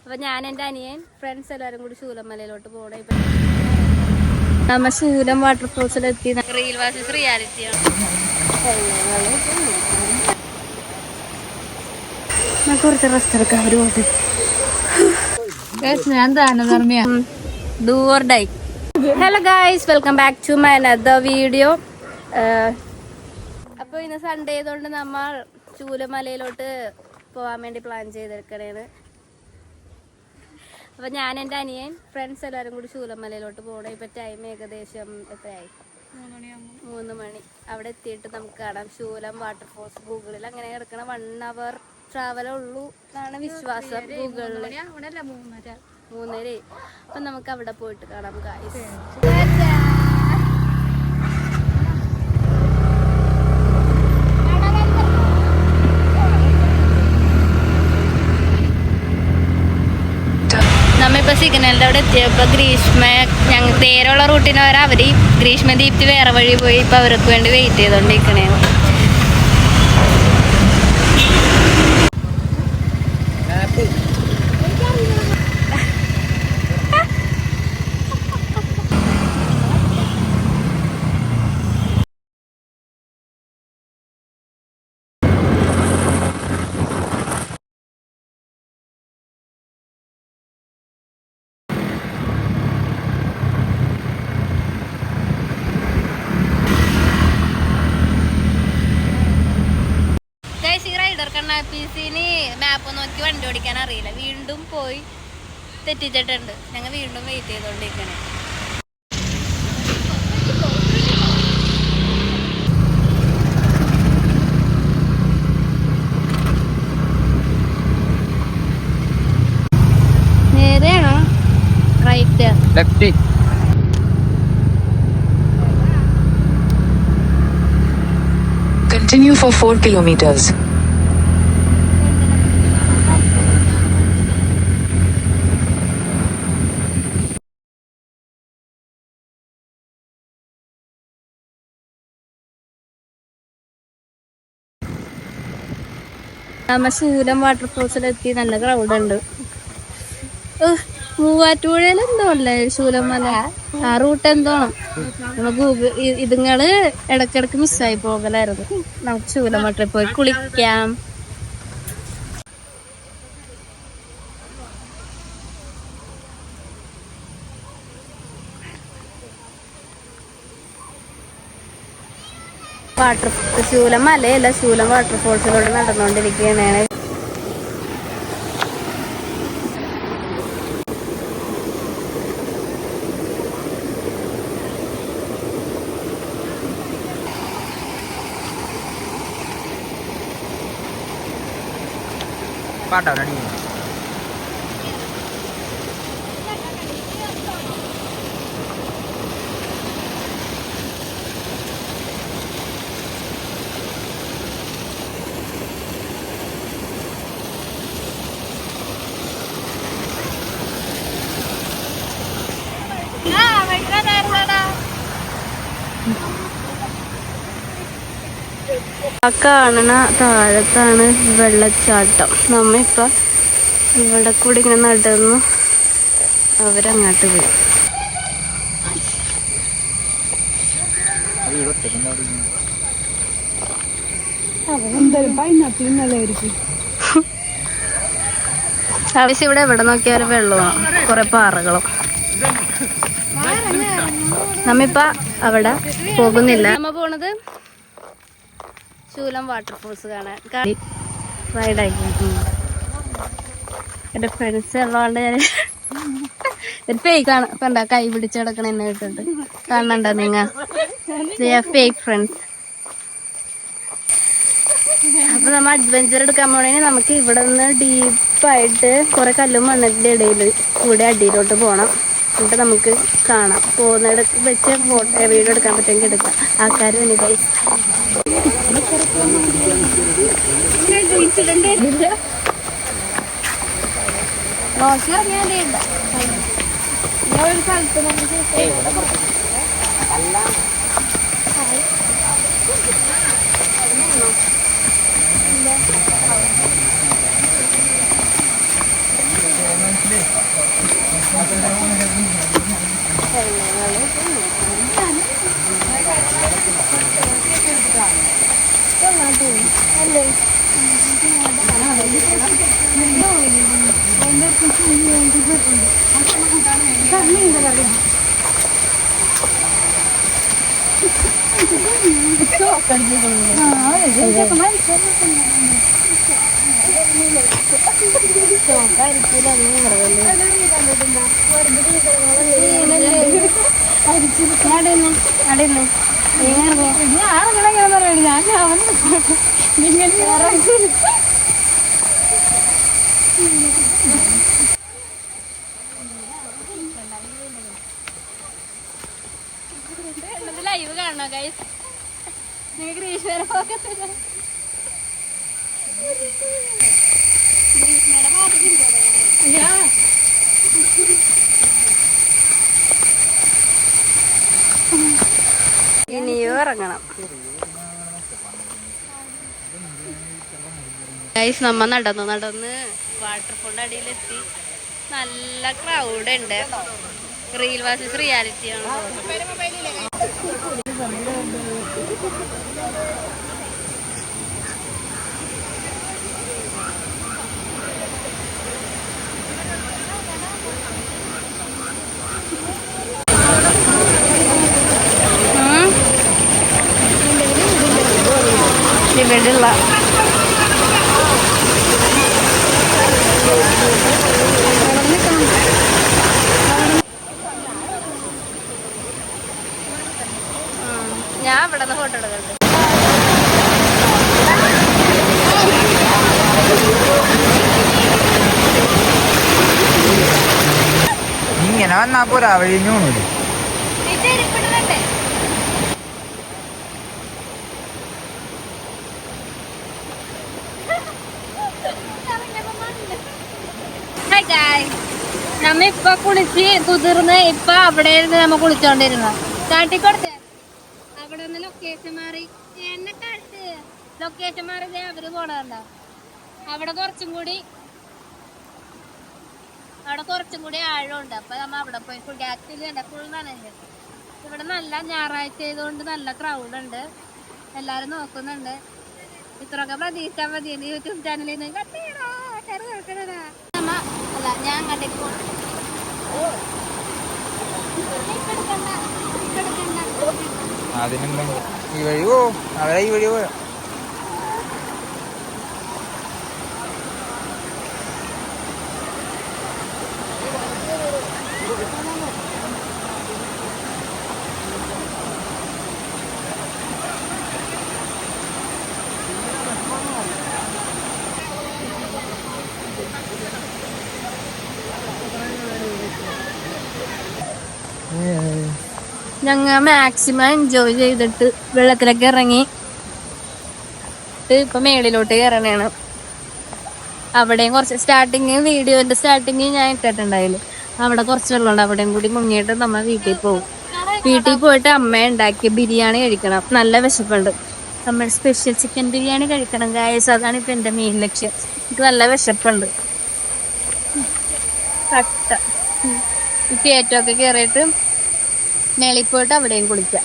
അപ്പൊ ഞാൻ എൻ്റെ അനിയൻ ഫ്രണ്ട്സ് എല്ലാവരും കൂടി ശൂലമലയിലോട്ട് പോകണം. ഇപ്പം നമ്മ ശൂലം വാട്ടർഫോൾസിലെത്തി. Reel versus റിയാലിറ്റിയാണ്. കുറച്ച് റെസ്റ്റ് എടുക്കാം. അവർ പോട്ട് ഞാൻ തന്നെ do or die. Hello guys, welcome back to my another video. അപ്പോൾ ഇന്ന് സൺഡേ ആയതുകൊണ്ട് നമ്മൾ ശൂലമലയിലോട്ട് പോകാൻ വേണ്ടി പ്ലാൻ ചെയ്തെടുക്കണേണ്. അപ്പോൾ ഞാൻ എൻ്റെ അനിയൻ ഫ്രണ്ട്സ് എല്ലാവരും കൂടി ശൂലമലയിലോട്ട് പോകണം. ഇപ്പം ടൈം ഏകദേശം എത്രയായി? 3 മണി. അവിടെ എത്തിയിട്ട് നമുക്ക് കാണാം ശൂലം വാട്ടർഫോൾസ്. ഗൂഗിളിൽ അങ്ങനെ കിടക്കണ 1 hour ട്രാവലേ ഉള്ളൂ എന്നാണ് വിശ്വാസം ഗൂഗിളിൽ. 3:30. അപ്പം നമുക്ക് അവിടെ പോയിട്ട് കാണാം ഗായ്സ്. നമ്മളിപ്പോൾ സിഗ്നലിൻ്റെ അവിടെ എത്തിയപ്പോൾ ഞങ്ങൾ നേരെയുള്ള റൂട്ടിന് വരെ അവർ ഗ്രീഷ്മദീപ്തി വേറെ വഴി പോയി. ഇപ്പോൾ അവർക്ക് വേണ്ടി വെയിറ്റ് ചെയ്തുകൊണ്ടിരിക്കണേ. കണ്ണാപ്പീസിന് മാപ്പ് നോക്കി വണ്ടി ഓടിക്കാൻ അറിയില്ല. വീണ്ടും പോയി തെറ്റിച്ചിട്ടുണ്ട്. ഞങ്ങൾ വീണ്ടും വെയിറ്റ് ചെയ്തോണ്ടിരിക്കണേ. നേരെയാണോ right? Left. Continue for 4 kilometers. നമ്മ ശൂലം വാട്ടർഫോൾസിലെത്തി. നല്ല ക്രൗഡ് ഉണ്ട്. മൂവാറ്റുപുഴയിൽ എന്തോ അല്ലേ ശൂലമല? ആ റൂട്ട് എന്തോണം. ഗൂഗിൾ ഇതുങ്ങള് ഇടക്കിടക്ക് മിസ്സായി പോകലായിരുന്നു. നമുക്ക് ശൂലം വാട്ടറിൽ പോയി കുളിക്കാം. ശൂലം മലയല്ല, ശൂലം വാട്ടർഫോൾസിലോട്ട് നടന്നുകൊണ്ടിരിക്കുകയാണ്. ആ കാണണ താഴത്താണ് വെള്ളച്ചാട്ടം. നമ്മിപ്പോൾ ഇവിടെ കൂടി ഇങ്ങനെ നടന്നു. അവരങ്ങോട്ട് പോയി. ആവശ്യം ഇവിടെ എവിടെ നോക്കിയാലും വെള്ളമാണ്, കുറെ പാറകളും. നമ്മിപ്പ അവിടെ പോകുന്നില്ല. നമ്മ പോണത് ശൂലം വാട്ടർഫോൾസ് കാണാൻ. റൈഡാക്കി എൻ്റെ ഫ്രണ്ട്സ് ഉള്ളതുകൊണ്ട് ഞാൻ ഒരു ഫേക്കാണ്. ഇപ്പം എന്താ കൈ പിടിച്ച് കിടക്കണ എന്നെ ഇട്ടിട്ട് കാണണ്ട നിങ്ങൾ? Fake friends. അപ്പോൾ നമ്മൾ അഡ്വഞ്ചർ എടുക്കാൻ പോണെങ്കിൽ നമുക്ക് ഇവിടെ നിന്ന് ഡീപ്പായിട്ട് കുറേ കല്ലും മണ്ണിൻ്റെ ഇടയിൽ കൂടെ അടിയിലോട്ട് പോകണം. എന്നിട്ട് നമുക്ക് കാണാം. പോകുന്നിടത്ത് വെച്ച് വീഡിയോ എടുക്കാൻ പറ്റുമെങ്കിൽ എടുക്കാം. ആൾക്കാർ വേണ്ടി പൈസ നോക്കി ഇറങ്ങിയാലേ ഉണ്ട്. ഒരു സ്ഥലത്ത് ലൈവ് കാണണോ ഗൈസ്? നിങ്ങൾക്ക് ഗ്രീഷ്മയുടെ ഗ്രീഷ്മയുടെ ഇനിയും ഇറങ്ങണം ഗൈസ്. നമ്മ നടന്ന് വാട്ടർഫോളിന്റെ അടിയിലെത്തി. നല്ല ക്രൗഡ് ഉണ്ട്. റിയൽ വേഴ്സസ് റിയാലിറ്റി ആണ്. ഇവിടെയുള്ള ഞാൻ ഇവിടെ നിന്ന് ഫോട്ടോ എടുക്കണ്ട്. ഇങ്ങനെ വന്നാ പോരാ, വഴിഞ്ഞു പോണൂല്ലേ? നമ്മ ഇപ്പൊ കുളിച്ച് കുതിർന്ന് ഇപ്പൊ അവിടെ ഇരുന്ന് നമ്മ കുളിച്ചോണ്ടിരുന്ന കാട്ടിക്കൊടുത്ത് അവിടെ നിന്ന് ലൊക്കേഷൻ മാറി എന്നെ കാട്ട് ലൊക്കേഷൻ മാറി അവര് പോണണ്ട. അവിടെ കുറച്ചും കൂടി ആഴമുണ്ട്. അപ്പൊ നമ്മ അവിടെ പോയി ഫുഡ് ആക്ച്വലി ഫുൾ നനഞ്ഞ്. ഇവിടെ നല്ല ഞായറാഴ്ച ആയതുകൊണ്ട് നല്ല ക്രൗഡ് ഉണ്ട്. എല്ലാരും നോക്കുന്നുണ്ട്. ഇത്രയൊക്കെ പ്രതീക്ഷിച്ചാൽ മതി. യൂട്യൂബ് ചാനലിൽ നിന്ന് അല്ല ഞാൻ അങ്ങോട്ടേക്ക് പോകണം. അതിനെന്താ ഈ വഴി പോവും, അവരെ ഈ വഴി പോയോ? ഞങ്ങൾ മാക്സിമം എൻജോയ് ചെയ്തിട്ട് വെള്ളത്തിലൊക്കെ ഇറങ്ങി ഇപ്പൊ മേളിലോട്ട് കയറണേണ്. അവിടെയും കുറച്ച് വീഡിയോന്റെ സ്റ്റാർട്ടിങ് ഞാൻ ഇട്ടിട്ടുണ്ടായില്ല. അവിടെ കുറച്ച് വെള്ളമുണ്ട്. അവിടെയും കൂടി മുങ്ങിയിട്ട് നമ്മൾ വീട്ടിൽ പോകും. വീട്ടിൽ പോയിട്ട് അമ്മ ഉണ്ടാക്കിയ ബിരിയാണി കഴിക്കണം. നല്ല വിശപ്പുണ്ട്. നമ്മൾ സ്പെഷ്യൽ ചിക്കൻ ബിരിയാണി കഴിക്കണം ഗായ്സ്. അതാണ് ഇപ്പൊ എന്റെ മെയിൻ ലക്ഷ്യം. എനിക്ക് നല്ല വിശപ്പുണ്ട്. കട്ട കയറ്റമൊക്കെ കയറിയിട്ട് മേളിൽ പോയിട്ട് അവിടെയും കുളിക്കാം.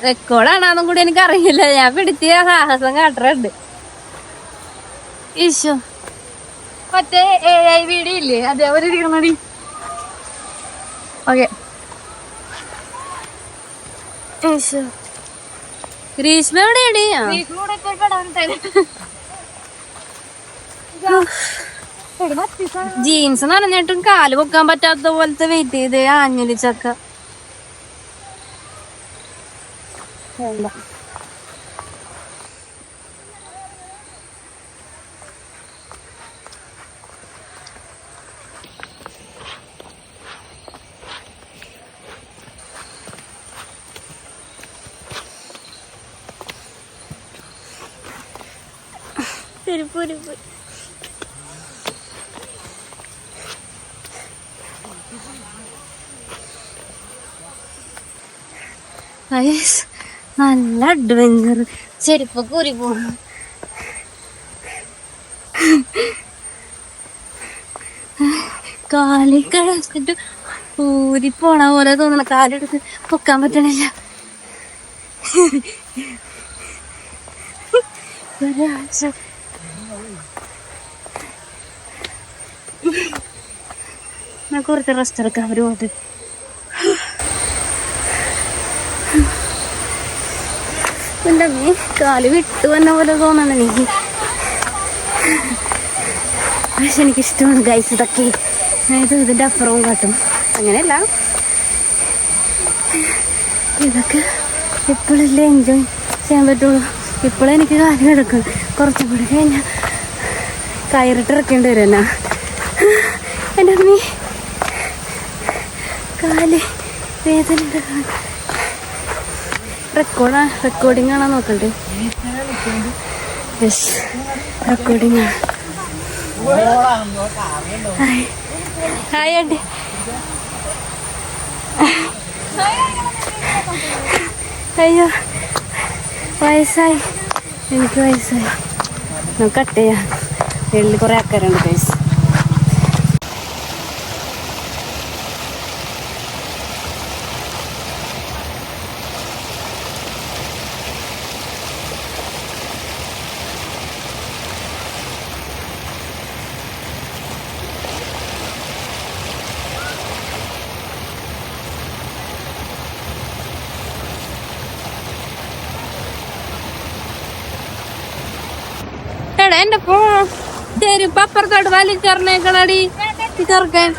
റെക്കോർഡാണെന്നും കൂടി എനിക്കറിയില്ല. ഞാൻ പിടിച്ച സാഹസം കാട്ടുന്നുണ്ട്. ഈശോ മറ്റേ AI വീഡിയോ ഇല്ലേ, അതേപോലെ ഇരിക്കണടി. ഓക്കെ ഈശോ ഗ്രീഷ്മ എവിടെയാടി? ജീൻസ് നനഞ്ഞിട്ടും കാല് പൊക്കാൻ പറ്റാത്ത പോലത്തെ വെയിറ്റ് ചെയ്ത് ആഞ്ഞുലി ചക്ക. ചെരുപ്പൂരി നല്ല അഡ്വഞ്ചർ. ചെരുപ്പൊക്കെ ഊരി പോകുന്നു. കാലിൽ കഴിച്ചിട്ട് ഊരി പോണ പോലെ തോന്നണ. കാലെടുത്ത് പൊക്കാൻ പറ്റണില്ല. ഒരാഴ്ച ഞാൻ കുറച്ച് റെസ്റ്റ് എടുക്കാം. അവര് പോയിട്ട് എൻ്റെ അമ്മേ കാല് വിട്ടു വന്ന പോലെ തോന്നണം എനിക്ക്. പക്ഷെ എനിക്കിഷ്ടമാണ് ഗൈസ് ഇതൊക്കെ. അതായത് ഇതിൻ്റെ അപ്പുറവും കാട്ടും. അങ്ങനെയല്ല, ഇതൊക്കെ ഇപ്പോഴല്ലേ എൻജോയ് ചെയ്യാൻ പറ്റുള്ളൂ. ഇപ്പോഴേ എനിക്ക് കാര്യം എടുക്കും. കുറച്ചും കൂടി കഴിഞ്ഞാൽ കയറിട്ട് ഇറക്കേണ്ടി വരും എന്നാ. എൻ്റെ അമ്മേ കാല് വേദന. റെക്കോർഡിംഗ് ആണോ നോക്കണ്ടേ? യെസ്, റെക്കോർഡിംഗ് ആണ്. Hi aunty. അയ്യോ വയസ്സായി, എനിക്ക് വയസ്സായി. നമുക്ക് കട്ട് ചെയ്യാം. വെള്ളി കുറേ ആൾക്കാരുണ്ട് ഗൈസ്. എന്റെ പോ ചെരുപ്പ് അപ്പുറത്തോട്ട് വലിച്ചെറിഞ്ഞേക്കണടി. ചെറുക്കൻ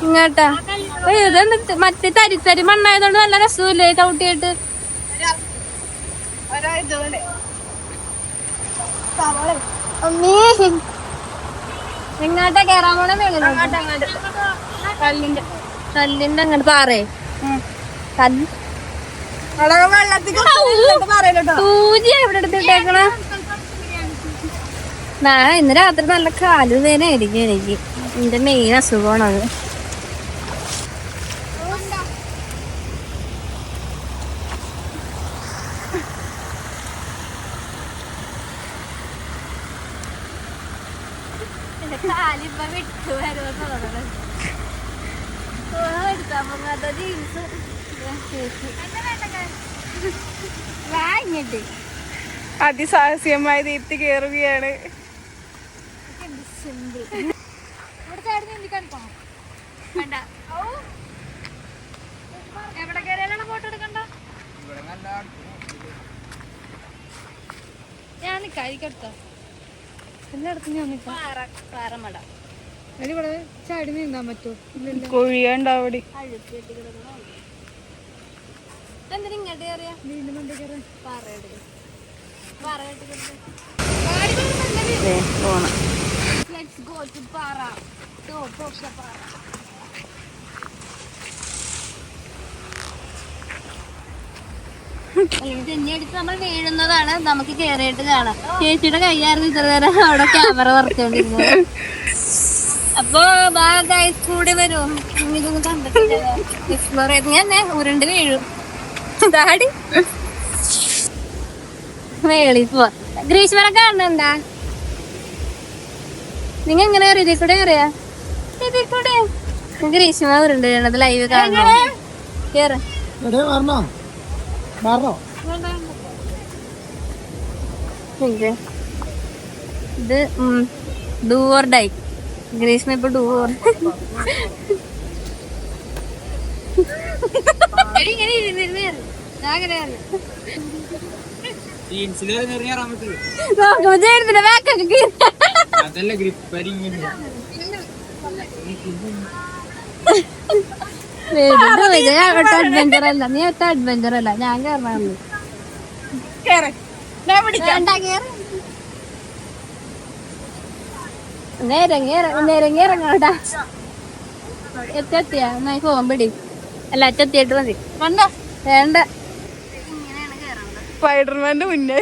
ഇങ്ങോട്ടാ. ഇതെന്ത് മറ്റേ തരിത്തരി മണ്ണായതുകൊണ്ട് നല്ല രസമില്ലേ ചവിട്ടിയിട്ട്. ഇങ്ങോട്ടാ കേറാൻ പോണ കല്ലിന്റെ അങ്ങോട്ട് പാറേ പൂജ എവിടെ എടുത്തിട്ടേക്കണ. ഇന്ന് രാത്രി നല്ല കാലുവേദന ആയിരിക്കും എനിക്ക്. എന്റെ മെയിൻ അസുഖമാണത്. കാലിപ്പ വിട്ടു വരുമെന്ന് തോന്നണത്. എടുക്കാൻ പോകാത്ത ജീൻസ് വാങ്ങിട്ട് അതിസാഹസ്യമായി ദീപ്തി കയറുകയാണ്. എവിടെ കയറിയാലാണ് ഫോട്ടോ എടുക്കണ്ട? ഞാൻ കഴിക്കട്ടോ എല്ലായിടത്തും. ഞാൻ പാറമട ഇവിടെ ചാടി നീന്താൻ പറ്റുമോ? കൊഴിയാണ്ടാവടി. എന്തിനിങ്ങോട്ട് കയറിയാ? Let's go to Para. തെന്നിയടിച്ച് നമ്മൾ വീഴുന്നതാണ് നമുക്ക് കേറിയിട്ട് കാണാം. ചേച്ചിയുടെ കയ്യായിരുന്നു ഇത്ര നേരം അവിടെ ക്യാമറ വറച്ചോണ്ടിരുന്നത്. അപ്പൊ ഗൈസ് കൂടി വരും. ഇതൊന്നും കണ്ടിട്ടില്ല. എക്സ്പ്ലോർ ചെയ്ത് ഞാൻ ഉരുണ്ട് വീഴും. താടി മേളി പോവാ. ഗ്രീഷ്മനെ കാണുന്നുണ്ടാ? നിങ്ങ എങ്ങനെ അറിയാം? ഇതിൽ കൂടെ അറിയാ? ഇതിൽ കൂടെ ഗ്രീഷ്മ ഉരുണ്ട് വീണത് ലൈവ് കാണണോ? കേറ്. ഇത് ഡൂ ഓർ ഡൈ. ഗ്രീഷ്മ ഇപ്പൊ ഡൂ ഓർ. അഡ്വഞ്ചർ അല്ല, നീ ഒറ്റ അഡ്വഞ്ചർ അല്ല. ഞാൻ കേറണം. നേരങ്ങേറങ്ങോട്ടാ. എത്തിയാ എന്നാ പോവാൻ പിടി. അല്ല എത്തിയിട്ട് മതി. വേണ്ട. സ്പൈഡർമാന്റെ മുന്നേ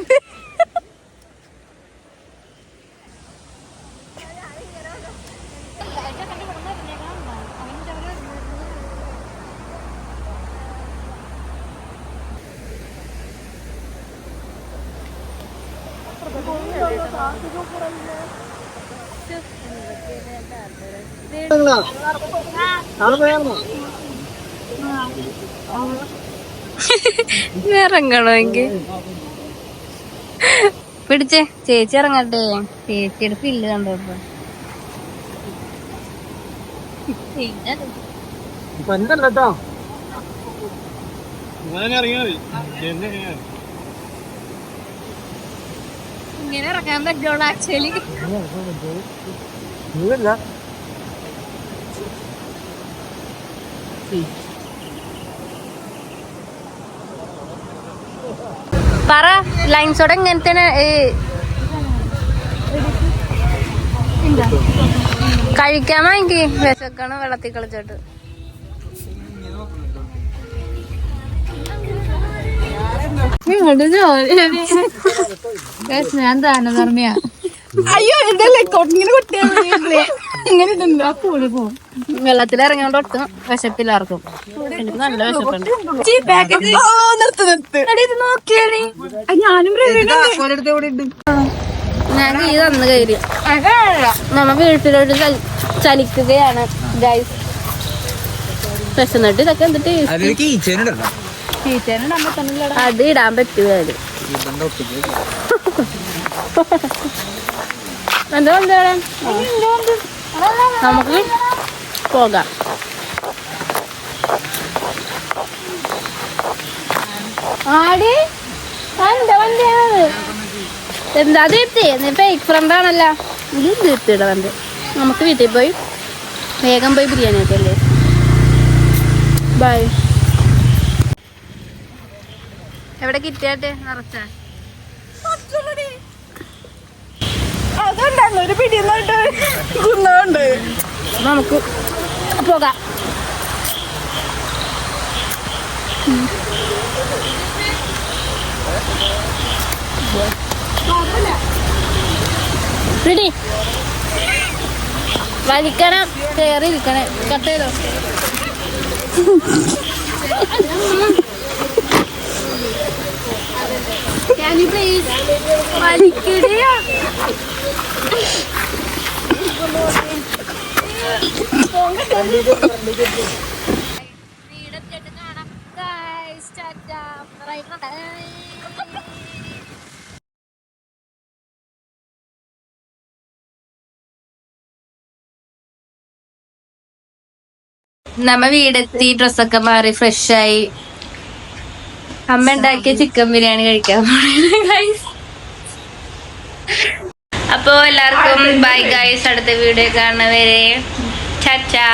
ഇറങ്ങണോ എങ്കിൽ പിടിച്ചേ ചേച്ചി ഇറങ്ങട്ടെ. ചേച്ചിയുടെ ഫില്ല് കണ്ടപ്പോ ഇങ്ങനെ ഇറങ്ങാൻ പറ്റുള്ളൂ ആക്ച്വലി. പറ ലൈൻസോടെ എങ്ങനത്തെ കഴിക്കാൻ വാങ്ങി വിശക്കാണ് വെള്ളത്തിൽ കളിച്ചിട്ട്. ഞാൻ താനം പറഞ്ഞ അയ്യോ ഇതല്ലേ ഇങ്ങനെ കുട്ടിയാ ഇങ്ങനെ പോകും. വെള്ളത്തിൽ ഇറങ്ങിയോണ്ട് ഒട്ടും വിശപ്പില്ലാർക്കും. എനിക്ക് നല്ല വിശപ്പുണ്ട്. ഞാൻ ഈ തന്നു കയറി നമ്മ വീട്ടിലോട്ട് ചലിക്കുകയാണ് ഗൈസ്. വിശന്നിട്ട് ഇതൊക്കെ എന്തിട്ട് അത് ഇടാൻ പറ്റുക. എന്താ നമുക്ക് പോകാം. ആടി എന്റെ വണ്ടിയാണത്. എന്താ ദീപ്തി നീ ഫേക്ക് ഫ്രണ്ടാണല്ലോ. ഇത് ദീപ്തിയുടെ വണ്ടി. നമുക്ക് വീട്ടിൽ പോയി വേഗം പോയി ബിരിയാണി ഒക്കെ അല്ലേ. ബൈ. എവിടെ കിട്ടിയാട്ടെ നിറച്ച അതുകൊണ്ടാണ് ഒരു പിടിയുന്നുണ്ട് കുന്നുണ്ട്. നമുക്ക് പോകാം. പിടി വലിക്കണം കയറി ഇരിക്കണേ. കട്ട് ചെയ്തോ. Can you please വലിക്കടിയാ. വീടൊക്കെ കാണാം ഗൈസ്. ടാറ്റാ. നമ്മ വീടെത്തി ഡ്രസ്സൊക്കെ മാറി ഫ്രഷായി അമ്മ ഉണ്ടാക്കിയ ചിക്കൻ ബിരിയാണി കഴിക്കാൻ. അപ്പോ എല്ലാവർക്കും ബൈ ഗൈസ്. അടുത്ത വീഡിയോ കാണുന്നവരെ ടാറ്റാ.